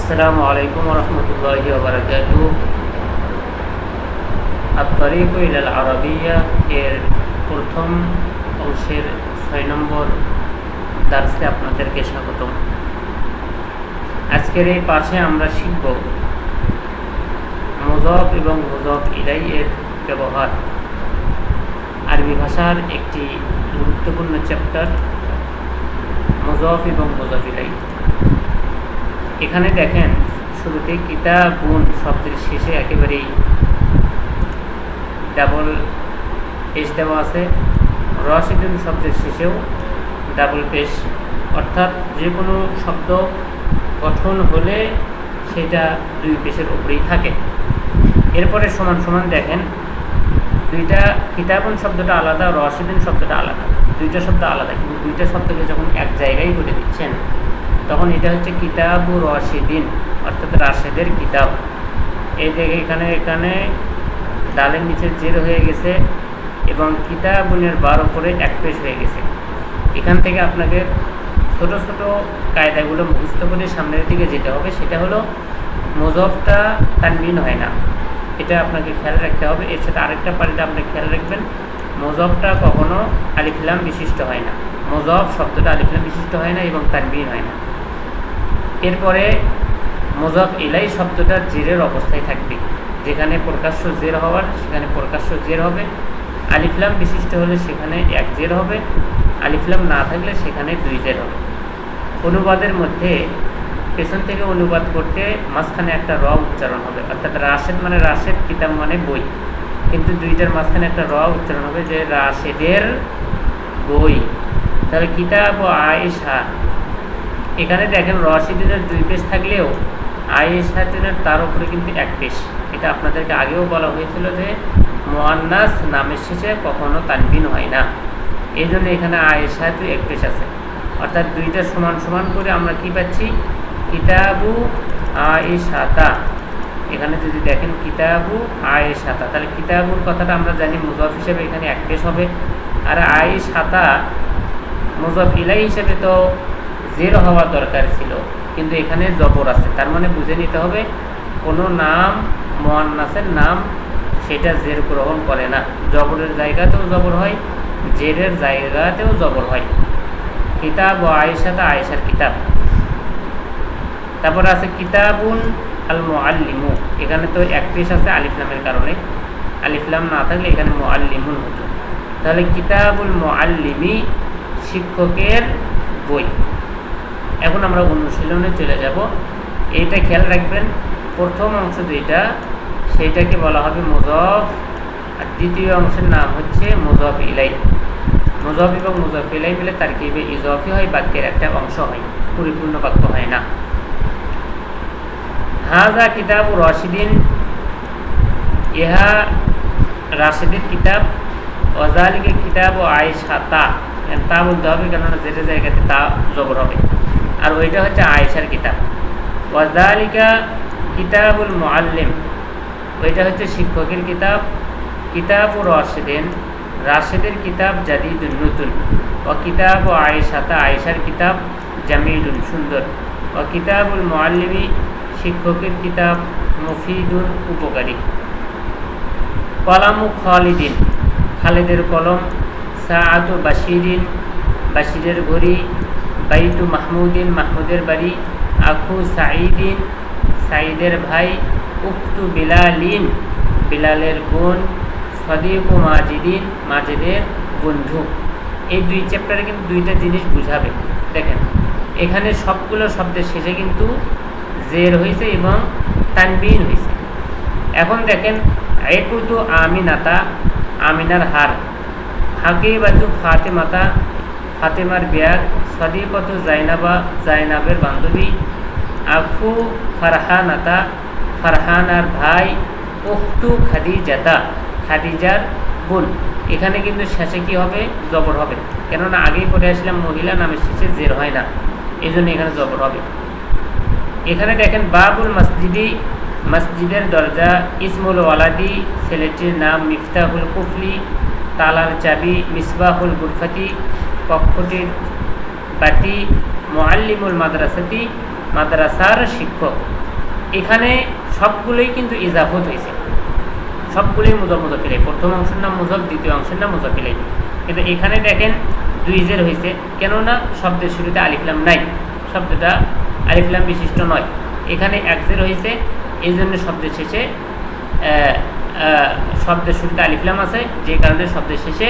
আসসালামু আলাইকুম রহমতুল্লাহি ওয়া বারাকাতুহু। আত-তারিকু ইলাল আরাবিয়্যা এর প্রথম অংশের 6 নম্বর দার্সে আপনাদেরকে স্বাগতম। আজকের এই পাঠে আমরা শিখব মুযাফ এবং মুযাফ ইলাইহি এর ব্যবহার। আরবি ভাষার একটি গুরুত্বপূর্ণ চ্যাপ্টার মুযাফ এবং মুযাফ ইলাইহি। এখানে দেখেন শুরুতে কিতাবুন শব্দের শেষে একেবারেই ডাবল পেশ দেওয়া আছে। রাশিদুন শব্দের শেষেও ডাবল পেশ, অর্থাৎ যে কোনো শব্দ গঠন হলে সেটা দুই পেশের উপরেই থাকে। এরপরে সমান সমান দেখেন দুইটা, কিতাবুন শব্দটা আলাদা, রাশিদুন শব্দটা আলাদা, দুইটা শব্দ আলাদা, কিন্তু দুইটা শব্দকে যখন এক জায়গায় বলে দিচ্ছেন তখন এটা হচ্ছে কিতাবু রাশিদিন, অর্থাৎ রাশেদের কিতাব। এই দেখে এখানে ডালের নিচে জের হয়ে গেছে এবং কিতাবুনের বার উপরে এক পেশ হয়ে গেছে। এখান থেকে আপনাকে ছোট ছোট কায়দাগুলো মুখস্থ করে সামনের দিকে যেতে হবে। সেটা হলো মুযাফটা তানবিন হয় না, এটা আপনাকে খেয়াল রাখতে হবে। এর সাথে আরেকটা পারিটা আপনি খেয়াল রাখবেন, মুযাফটা কখনো আলিফ লাম বিশিষ্ট হয় না। মুযাফ শব্দটা আলিফ লাম বিশিষ্ট হয় না এবং তানবিন হয় না। এরপরে মুযাফ ইলাইহি শব্দটা জেরের অবস্থায় থাকবে, যেখানে প্রকাশ্য জের হওয়ার সেখানে প্রকাশ্য জের হবে। আলিফ লাম বিশিষ্ট হলে সেখানে এক জের হবে, আলিফ লাম না থাকলে সেখানে দুই জের হবে। অনুবাদের মধ্যে পেছন থেকে অনুবাদ করতে মাঝখানে একটা র উচ্চারণ হবে, অর্থাৎ রাশেদ মানে রাশেদ, কিতাব মানে বই, কিন্তু দুইটার মাঝখানে একটা র উচ্চারণ হবে, যে রাশেদের বই। তাহলে কিতাব ও আয়েশা, এখানে দেখেন রাশিদিনের দুই পেশ থাকলেও আয়েশাতিনের তার উপরে কিন্তু এক পেশ। এটা আপনাদেরকে আগেও বলা হয়েছিল যে মুআন্নাস নামের শেষে কখনো তানবিন হয় না, এই জন্য এখানে আয়েশাতু এক পেশ আছে। অর্থাৎ দুইটা সমান সমান করে আমরা কি পাচ্ছি, কিতাবু আয়েশাতা। এখানে যদি দেখেন কিতাবু আয়েশাতা, তাহলে কিতাবুর কথাটা আমরা জানি মুযাফ হিসেবে এখানে এক পেশ হবে, আর আয়েশাতা মুযাফ ইলাইহি হিসেবে তো জের হওয়া দরকার ছিল, কিন্তু এখানে জবর আছে। তার মানে বুঝে নিতে হবে কোনো নাম মুআন্নাসের নাম সেটা জের গ্রহণ করে না, জবরের জায়গাতেও জবর হয়, জেরের জায়গাতেও জবর হয়। কিতাব ও আয়েশাতা, আয়েশার কিতাব। তারপর আছে কিতাবুন আল মুআল্লিমু, এখানে তো এক পেশ আছে আলিফ লামের কারণে, আলিফ লাম না থাকলে এখানে মুআল্লিমুন হতো। তাহলে কিতাবুল মুআল্লিমি শিক্ষকের বই। এখন আমরা অনুশীলনে চলে যাব। এইটা খেয়াল রাখবেন, প্রথম অংশ যেটা সেইটাকে বলা হবে মুযাফ, আর দ্বিতীয় অংশের নাম হচ্ছে মুযাফ ইলাইহি। মুযাফ এবং মুযাফ ইলাইহি মিলে তারকিবে ইযাফি হয়, বাক্যের একটা অংশ হয়, পরিপূর্ণ বাক্য হয় না। হাযা কিতাবু রাশিদিন, ইহা রাশিদের কিতাব। ওয়াযালিকা কিতাবু আয়েশাতা, তা বলতে হবে কেননা যেটা জায়গাতে তা জবর হবে, আর ওইটা হচ্ছে আয়েশার কিতাব। ওয়াযালিকা কিতাবুল মুআল্লিম, ওইটা হচ্ছে শিক্ষকের কিতাব। কিতাবু রাশিদিন, রাশিদের কিতাব জাদিদুন নতুন। ও কিতাবু আয়েশাতা, আয়েশার কিতাব জামিলুন সুন্দর। ও কিতাবুল মুআল্লিমি, শিক্ষকের কিতাব মুফিদুন উপকারী। কলামু খালিদিন, খালিদের কলম। সাআতু বাশিরিন, বাশিরের ঘড়ি। বাইতু মাহমুদিন, মাহমুদের বাড়ি। আখু সাঈদিন, সাঈদের ভাই। উখতু বিলালিন, বিলালের বোন। সদিকু মাজিদিন, মাজিদের বন্ধু। এই দুই চ্যাপ্টারে কিন্তু দুইটা জিনিস বুঝাবে। দেখেন এখানে সবগুলো শব্দের শেষে কিন্তু জের হয়েছে এবং তানবিন হয়েছে। এখন দেখেন একুতু আমিনাতা, আমিনার হার। হাকিবাতু ফাতেমাতা, ফাতেমার বিয়ার। সদিকতু জাইনাবা, জাইনাবের বান্ধবী। আখু ফারহানাতা, ফারহানার ভাই। উখতু খাদিজাতা, খাদিজার বোন। এখানে কিন্তু শেষে কি হবে, জবর হবে, কেননা আগেই পড়ে আসলাম মহিলা নামের শেষে জের হয় না, এই জন্য এখানে জবর হবে। এখানে দেখেন বাবুল মসজিদি, মসজিদের দরজা। ইসমুল ওয়ালাদি, ছেলেটির নাম। মিফতাহুল কুফলি, তালার চাবি। মিসবাহুল গুরফাতি, কক্ষটির বাতি। মুআল্লিমুল মাদ্রাসাতি, মাদ্রাসার শিক্ষক। এখানে সবগুলোই কিন্তু ইজাফত হয়েছে, সবগুলোই মুজাফ মুজাফ ইলাইহি। প্রথম অংশের নাম মুজাফ, দ্বিতীয় অংশের নাম মুজাফ ইলাইহি। কিন্তু এখানে দেখেন দুই জের হয়েছে, কেননা শব্দের শুরুতে আলিফ লাম নাই, শব্দটা আলিফ লাম বিশিষ্ট নয়। এখানে এক জের হয়েছে, এই জন্য শব্দের শেষে শব্দের শুরুতে আলিফ লাম আছে, যে কারণে শব্দের শেষে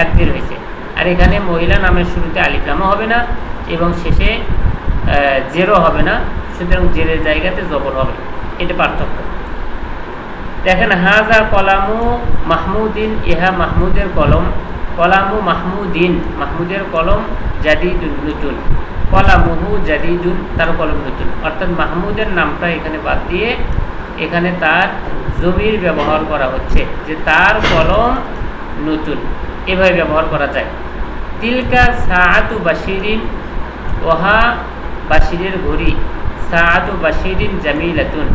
এক জের হয়েছে। আর এখানে মহিলা নামের শুরুতে আলিফ লামও হবে না এবং শেষে জেরও হবে না, সুতরাং জেরের জায়গাতে জবর হবে, এটা পার্থক্য। দেখেন হাজা কলামু মাহমুদিন, ইহা মাহমুদের কলম। কলামু মাহমুদিন, মাহমুদের কলম, জাদিদুন নতুন, কলামুহু জাদিদুন, তার কলম নতুন। অর্থাৎ মাহমুদের নামটা এখানে বাদ দিয়ে এখানে তার জমির ব্যবহার করা হচ্ছে, যে তার কলম নতুন, এভাবে ব্যবহার করা যায়। তিলকা সাআতু বাশিরিন, ওহা বাশিরের ঘড়ি। সাআতু বাশিরিন জামিলাতুন,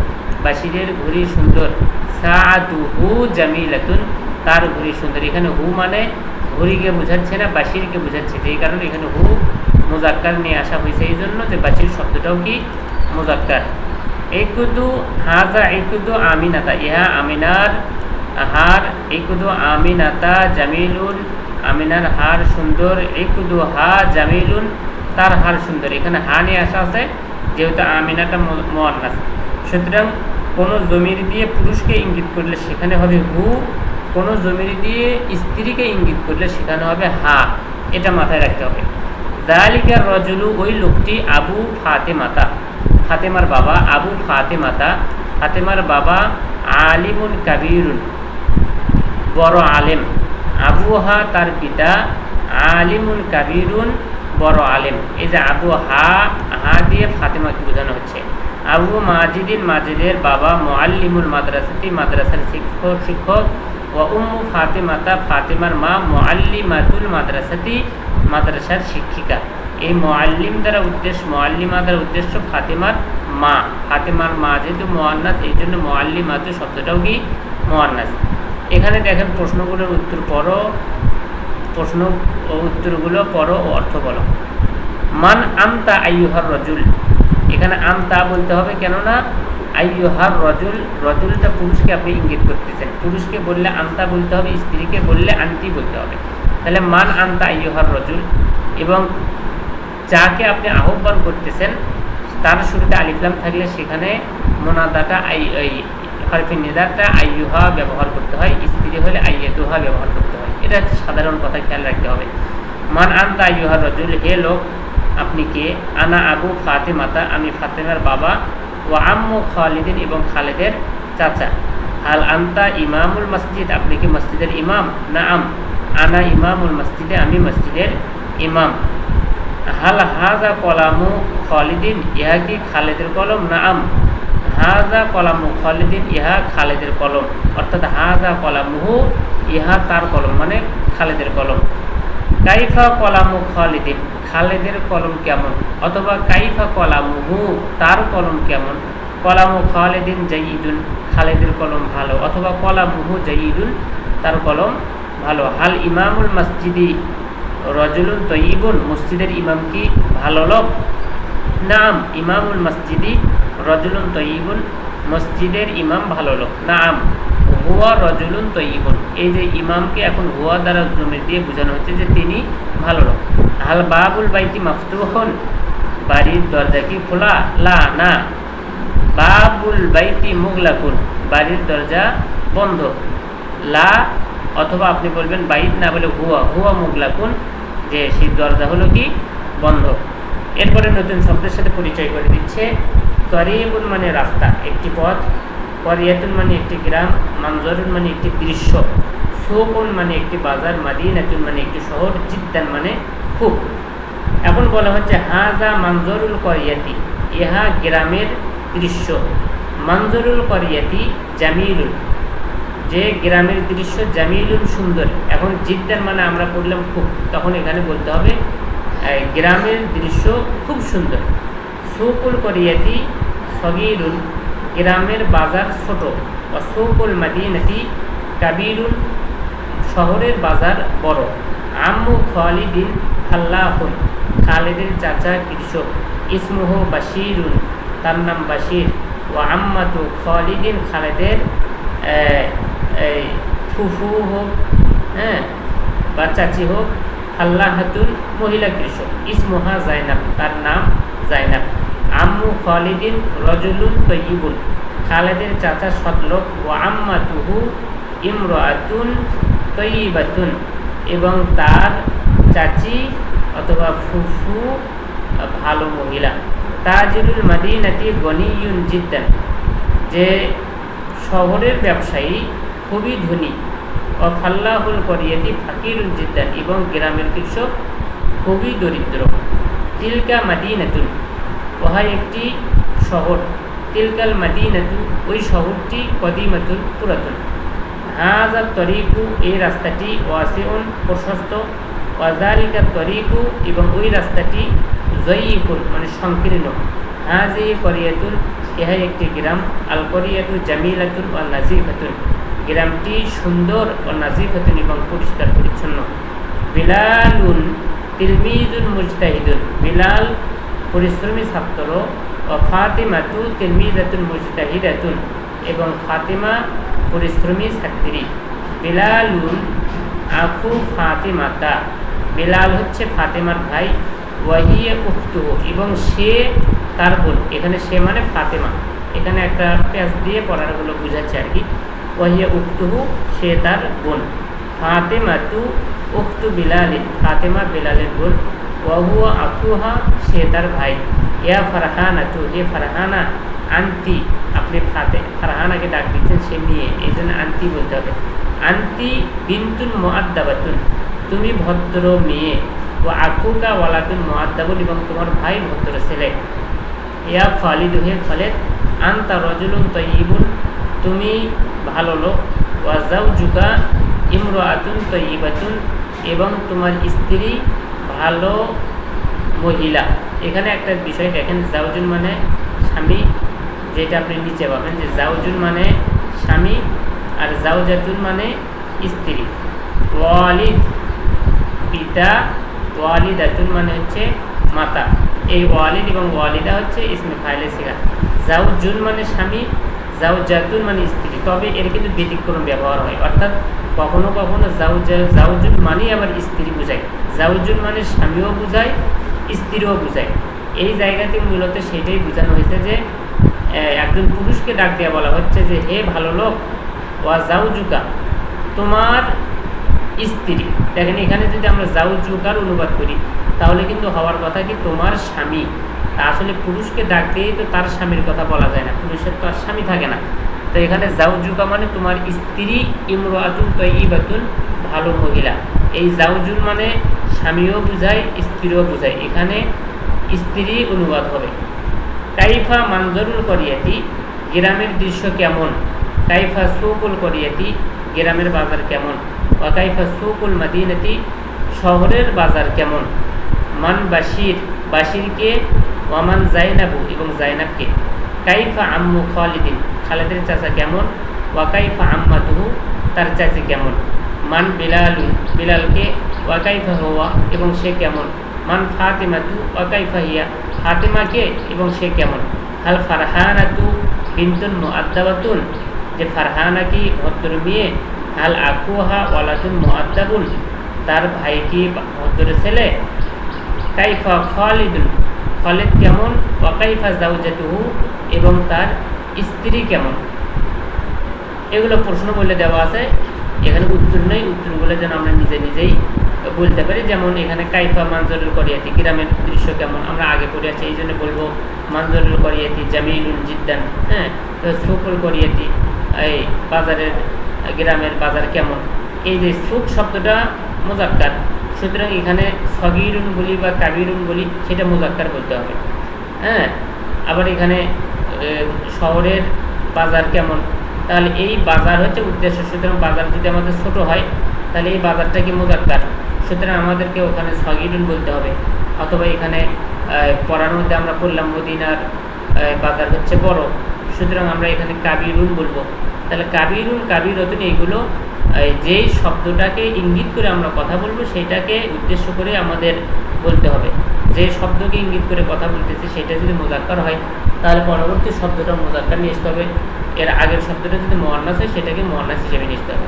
বাশিরের ঘড়ি সুন্দর। সাআতুহু জামিলাতুন, তার ঘড়ি সুন্দর। এখানে হু মানে ঘড়িকে বোঝাচ্ছে না, বাশিরকে বোঝাচ্ছে, এই কারণে এখানে হু মুজাক্কার নিয়ে আসা হয়েছে, এই জন্য যে বাশির শব্দটাও কি মুজাক্কার। ইকুদু হাজা ইকুদু আমিনাতা, ইহা আমিনার হার। ইকুদু আমিনাতা জামিলুন, আমিনার হার সুন্দর। ইকুদু হা জামিলুন, তার হার সুন্দর। এখানে হা নিয়ে আসা আছে, যেহেতু আমিনাটা মুআন্নাস, সুতরাং কোনো জমির দিয়ে পুরুষকে ইঙ্গিত করলে সেখানে হবে হু, কোনো জমির দিয়ে স্ত্রীকে ইঙ্গিত করলে সেখানে হবে হা, এটা মাথায় রাখতে হবে। যালিকা রজুলু, ওই লোকটি, আবু ফাতেমাতা, ফাতেমার বাবা, আবু ফাতেমাতা, ফাতেমার বাবা, আলিমুন কাবীরুন, বড় আলেম। আবুহা, তার পিতা, আলিমুন কাবীরুন, বড় আলেম। এই যে আবু হা, হা দিয়ে ফাতেমাকে বোঝানো হচ্ছে। আবু মাজিদিন, মাজিদের বাবা, মুআল্লিমুল মাদ্রাসাতি, মাদ্রাসার শিক্ষক। ও উম্মু ফাতেমাতা, ফাতেমার মা, মুআল্লিমাতুল মাদ্রাসাতি, মাদ্রাসার শিক্ষিকা। এই মুআল্লিম দ্বারা উদ্দেশ্য, মুআল্লিমা দ্বারা উদ্দেশ্য ফাতেমার মা। ফাতেমার মা যেহেতু মুআন্নাস, এই জন্য মুআল্লিমাতু শব্দটাও কি মুআন্নাস। এখানে দেখেন প্রশ্নগুলোর উত্তর পড়ো, প্রশ্ন ও উত্তরগুলো পড়ো ও অর্থ বলো। মান আমতা আইয়ুহার রজুল, এখানে আমতা বলতে হবে, কেননা আইয়ুহার রজুল, রজুলটা পুরুষকে আপনি ইঙ্গিত করতেছেন, পুরুষকে বললে আমতা বলতে হবে, স্ত্রীকে বললে আন্তি বলতে হবে। তাহলে মান আমতা আইয়ুহার রজুল, এবং যাকে আপনি আহ্বান করতেছেন তার শুরুতে আলিফ লাম থাকলে সেখানে মুনাদাটা হরফে নিদাটা আইয়ুহা ব্যবহার করতে হয়, স্ত্রী হলে আইয়াতুহা ব্যবহার করতে হয়। এটা হচ্ছে সাধারণ কথা, খেয়াল রাখতে হবে। মান আনতা আইয়ুহার রজুল, হে লোক আপনি কে। আনা আবু ফাতেমাতা, আমি ফাতেমার বাবা। ও আম্মু খালিদিন, এবং খালেদের চাচা। হাল আনতা ইমামুল মসজিদ, আপনি কি মসজিদের ইমাম। নাআম আনা ইমামুল মসজিদে, আমি মসজিদের ইমাম। হাল হাজা কলামু খালিদিন, ইহা কি খালেদের কলম। নাআম হাজা কলামু খালিদিন, ইহা খালেদের কলম। অর্থাৎ হাজা কলামুহু, ইহা তার কলম, মানে খালেদের কলম। কাইফা কলামু খালিদিন, খালেদের কলম কেমন, অথবা কাইফা কলামুহু, তার কলম কেমন। কলামু খালিদিন জাইদুন, খালেদের কলম ভালো, অথবা কলামুহু জাইদুন, তার কলম ভালো। হাল ইমামুল মসজিদি রজুলুন তয়্যিবুন, মসজিদের ইমাম কি ভালো লোক। নাম ইমামুল মসজিদি রজুলুন তয়্যিবুন, মসজিদের ইমাম ভালো লোক। নাম হুয়া রজুলুন তয়্যিবুন, এই যে ইমামকে এখন হুয়া দ্বারা জমির দিয়ে বোঝানো হচ্ছে যে তিনি ভালো লোক। হাল বাবুল বাইতি মাফতুহুন, বাড়ির দরজা কি খোলা। লা না, বাবুল বাইতি মুগলাকুন, বাড়ির দরজা বন্ধ। লা, অথবা আপনি বলবেন বাইত না বলে হুয়া, হুয়া মুগলাকুন, যে সেই দরজা হলো কি বন্ধ। এরপরে নতুন শব্দের সাথে পরিচয় করে দিচ্ছে। তরিবুন মানে রাস্তা, একটি পথ। করিয়াতুন মানে একটি গ্রাম। মানজরুন মানে একটি দৃশ্য। সুকুন মানে একটি বাজার। মাদিনাতুন মানে একটি শহর। জিদ্দান মানে খুব। এখন বলা হচ্ছে হাজা মানজরুল করিয়াতি, ইহা গ্রামের দৃশ্য। মানজরুল করিয়াতি জামিলুন, যে গ্রামের দৃশ্য। জামিলুন সুন্দর। এখন জিদ্দান মানে আমরা পড়লাম খুব, তখন এখানে বলতে হবে গ্রামের দৃশ্য খুব সুন্দর। সুকুল করিয়াতি সগীরুন, গ্রামের বাজার ছোট। ও সুকুল মাদিনাতি কাবীরুন, শহরের বাজার বড়। আম্মু খালিদিন ফাল্লাহুন, খালেদের চাচা কৃষক। ইসমুহু বাশিরুন, তার নাম বাশির। ও আম্মাতু খালিদিন, খালেদের ফুফু হোক, হ্যাঁ, বা চাচি হোক, ফাল্লাহাতুন, মহিলা কৃষক, ইসমুহা জাইনাব, তার নাম জাইনাব। আম্মু খালিদিন রজুলুন তয়্যিবুন, খালেদের চাচা সৎলোক। ও আম্মাতুহু ইমরাতুন তয়্যিবাতুন, এবং তার চাচি অথবা ফুফু ভালো মহিলা। তাজিরুল মাদিনাতি গনিয়ুন জিদ্দান, যে শহরের ব্যবসায়ী খুবই ধনী। ও ফাল্লাহুল করিয়াতি ফাকিরুন জিদ্দান, এবং গ্রামের কৃষক খুবই দরিদ্র। তিলকা মাদিনাতুন, উহা একটি শহর। তিলকাল মাদিনাতু, ওই শহরটি কদিমাতুন, পুরাতন। হাযা তরিকু, এই রাস্তাটি, ওয়াসিউন, প্রশস্ত। ওয়াযালিকা তরিকু, এবং ওই রাস্তাটি, যয়িকুন, মানে সংকীর্ণ। হাযিহি করিয়াতুন, ইহা একটি গ্রাম। আল করিয়াতু জামিলাতুন ওয়া নাজিফাতুন, গ্রামটি সুন্দর ও নাজিফাতুন, এবং পরিষ্কার পরিচ্ছন্ন। বিলালুন তিলমিজুন মুজতাহিদুন, বিলাল পরিশ্রমী ছাত্র। ও ফাতিমাতু তিলমিজাতুন মুজতাহিদাতুন, এবং ফাতিমা পরিশ্রমী ছাত্রী। বিলালুন আখু ফাতিমাতা, বিলাল হচ্ছে ফাতিমার ভাই। ওয়াহিয়া উখতুহু, এবং সে তার বোন। এখানে সে মানে ফাতিমা, এখানে একটা প্যাচ দিয়ে পড়াগুলো বুঝাচ্ছে আর কি। ওয়াহিয়া উখতুহু, সে তার বোন। ফাতিমাতু উখতু বিলালিন, ফাতিমা বিলালের বোন। ওয়াহুয়া আখুহা, সে তার ভাই। ইয়া ফারহানাতু, হে ফারহানা, আন্তি, আপনি ফারহানাকে ডাক দিচ্ছেন, সে মেয়ে, এই জন্য আন্তি বলতে হবে। আন্তি বিনতুন মুআদ্দাবাতুন, তুমি ভদ্র মেয়ে। ও আকুকা ওয়ালাদুন মুআদ্দাবুন, এবং তোমার ভাই ভদ্র ছেলে। ইয়া খালিদু, হে খালিদ, আনতা রজুলুন তয়্যিবুন, তুমি ভালো লোক। ওয়া যাওজুকা ইমরাআতুন তয়্যিবাতুন, এবং তোমার স্ত্রী ভালো মহিলা। এখানে একটা বিষয় দেখেন, জাওজুন মানে স্বামী, যেটা আপনি নিচে পাবেন যে জাওজুন মানে স্বামী, আর জাওজাতুন মানে স্ত্রী। ওয়ালিদ পিতা, ওয়ালিদাতুন মানে হচ্ছে মাতা। এই ওয়ালিদ এবং ওয়ালিদা হচ্ছে ইসমে ফাইলে সিগা। জাওজুন মানে স্বামী, জাওজাতুন মানে স্ত্রী। তবে এর কিন্তু ব্যতিক্রম ব্যবহার হয়, অর্থাৎ কখনো কখনো জাওজুন মানে আবার স্ত্রী বোঝায়, জাওজুন মানে স্বামীও বোঝায়, স্ত্রীও বোঝায়। এই জায়গাতে মূলত সেটাই বোঝানো হয়েছে যে একজন পুরুষকে ডাক দেওয়া বলা হচ্ছে যে হে ভালো লোক, ওয়া জাউজুকা, তোমার স্ত্রী। দেখেন এখানে যদি আমরা জাউজুকার অনুবাদ করি তাহলে কিন্তু হওয়ার কথা কি তোমার স্বামী। তা আসলে পুরুষকে ডাক দিয়েই তো তার স্বামীর কথা বলা যায় না, পুরুষের তো আর স্বামী থাকে না। তো এখানে জাউজুকা মানে তোমার স্ত্রী, ইমরাতুন তয়্যিবাতুন, ভালো মহিলা। এই জাউজুন মানে স্বামীও বোঝায়, স্ত্রীও বোঝায়, এখানে স্ত্রী অনুবাদ হবে। কাইফা মানজরুল করিয়াতি, গ্রামের দৃশ্য কেমন। কাইফা সুকুল করিয়াতি, গ্রামের বাজার কেমন। ওয়া কাইফা সুকুল মাদিনাতি, শহরের বাজার কেমন। মান বাশির, বাশিরকে। ওয়ামান জাইনাবু, এবং জাইনাবকে। কাইফা আম্মু খালিদিন, খালেদের চাচা কেমন। ওয়া কাইফা আম্মাতুহু, তার চাচি কেমন। মান বিলালুন, বিলালকে। ওয়া কাইফা হুয়া, এবং সে কেমন। মান ফাতিমাতু ওয়া কাইফা হিয়া, ফাতিমাকে, এবং সে কেমন। হাল ফারহানাতু বিনতুন মুআদ্দাবাতুন, যে ফারহানা কি ভদ্র মেয়ে। হাল আকুহা ওয়ালাদুন মুআদ্দাবুন, তার ভাই কি ভদ্র ছেলে। কাইফা খালিদুন, খালিদ কেমন। ওয়া কাইফা জাওজাতুহু, এবং তার স্ত্রী কেমন। এগুলো প্রশ্ন বলে দেওয়া আছে, এখানে উত্তর নেই, উত্তরগুলো যেন আমরা নিজে নিজেই বলতে পারি। যেমন এখানে কাইফা মানজরুল করিয়াতি, গ্রামের দৃশ্য কেমন, আমরা আগে পড়ে আছি এই জন্য বলবো মানজরুল করিয়াতি জামিলুন জিদ্দান। হ্যাঁ, তো সুকুল করিয়াতি, এই বাজারের, গ্রামের বাজার কেমন। এই যে সুক শব্দটা মুজাক্কার, সুতরাং এখানে সগীরুন বলি বা কাবিরুন বলি, সেটা মুজাক্কার বলতে হবে। হ্যাঁ, আবার এখানে শহরের বাজার কেমন, তাহলে এই বাজার হচ্ছে উদ্দেশ্য। সুতরাং বাজার যদি আমাদের ছোট হয় তাহলে এই বাজারটা কি মুজাক্কার, সুতরাং আমাদেরকে ওখানে সগীরুন বলতে হবে। অথবা এখানে পড়ার মধ্যে আমরা পড়লাম মদিনার বাজার হচ্ছে বড়, সুতরাং আমরা এখানে কাবিরুন বলবো। তাহলে কাবিরুন, কাবিরতুন, এইগুলো যেই শব্দটাকে ইঙ্গিত করে আমরা কথা বলবো সেটাকে উদ্দেশ্য করে আমাদের বলতে হবে। যে শব্দকে ইঙ্গিত করে কথা বলতেছি সেটা যদি মুজাক্কার হয় তাহলে পরবর্তী শব্দটা মুজাক্কার নিয়ে আসতে হবে। এর আগের শব্দটা যদি মুআন্নাস হয় সেটাকে মুআন্নাস হিসেবে নিয়ে আসতে হবে।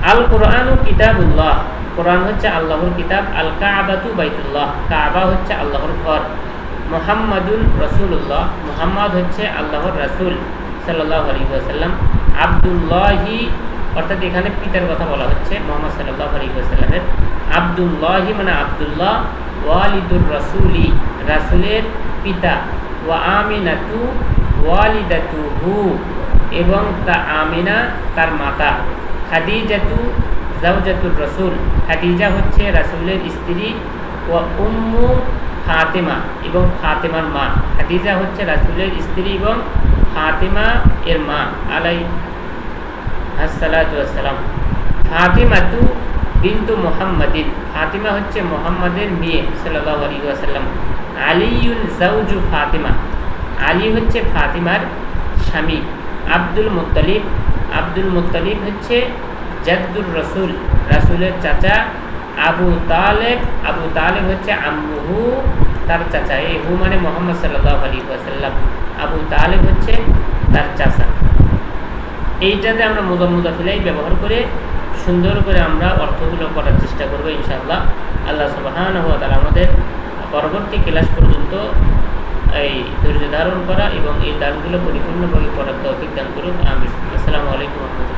আল কোরআন ও কিতাবুল্লাহ, কোরআন হচ্ছে আল্লাহর কিতাব। আল কাবাতু বাইতুল্লাহ, কাবা হচ্ছে আল্লাহর ঘর। মুহাম্মাদুন রাসূলুল্লাহ, মুহাম্মদ হচ্ছে আল্লাহর রাসূল সাল্লাল্লাহু আলাইহি ওয়াসাল্লাম। আব্দুল্লাহি, অর্থাৎ এখানে পিতার কথা বলা হচ্ছে মুহাম্মদ সাল্লাল্লাহু আলাইহি ওয়াসাল্লামের। আব্দুল্লাহি মানে আব্দুল্লাহ, ওয়ালিদুর রাসূলি রাসূলের পিতা, ওয়া আমিনাতু ওয়ালিদাতুহু এবং তা আমিনা তার মাতা। খাদিজাতু জাওজাতুর রাসূল, খাদিজা হচ্ছে রাসূলের স্ত্রী। ওয়া উম্মু ফাতিমা এবং ফাতিমার মা। খাদিজা হচ্ছে রাসূলের স্ত্রী এবং ফাতিমা এর মা আলাইহিসসালাতু ওয়াসসালাম। ফাতিমাতু বিনতু মুহাম্মাদিন, ফাতিমা হচ্ছে মুহাম্মাদের মেয়ে সাল্লাল্লাহু আলাইহি ওয়াসাল্লাম। আলিয়ুন জাওজু ফাতিমা, আলী হচ্ছে ফাতিমার স্বামী। আব্দুল মুত্তালিব, আব্দুল মুত্তালিব হচ্ছে জাদ্দুর রাসূল রাসূলের চাচা। আবু তালেব, আবু তালেব হচ্ছে আম্মুহু তার চাচা। এই হু মানে মুহাম্মদ সাল্লাল্লাহু আলাইহি ওয়াসাল্লাম, আবু তালেব হচ্ছে তার চাচা। এইটাতে আমরা মুজাফিলাই ব্যবহার করে সুন্দর করে আমরা অর্থগুলো করার চেষ্টা করবো ইনশাআল্লাহ। আল্লাহ সুবহানাহু ওয়া তাআলা আমাদের পরবর্তী ক্লাস পর্যন্ত এই ধৈর্য ধারণ করা এবং এই দানগুলো পরিপূর্ণভাবে করার তৌফিক দান করুন। আমিন। আসসালামু আলাইকুম ওয়া রাহমাতুল্লাহ।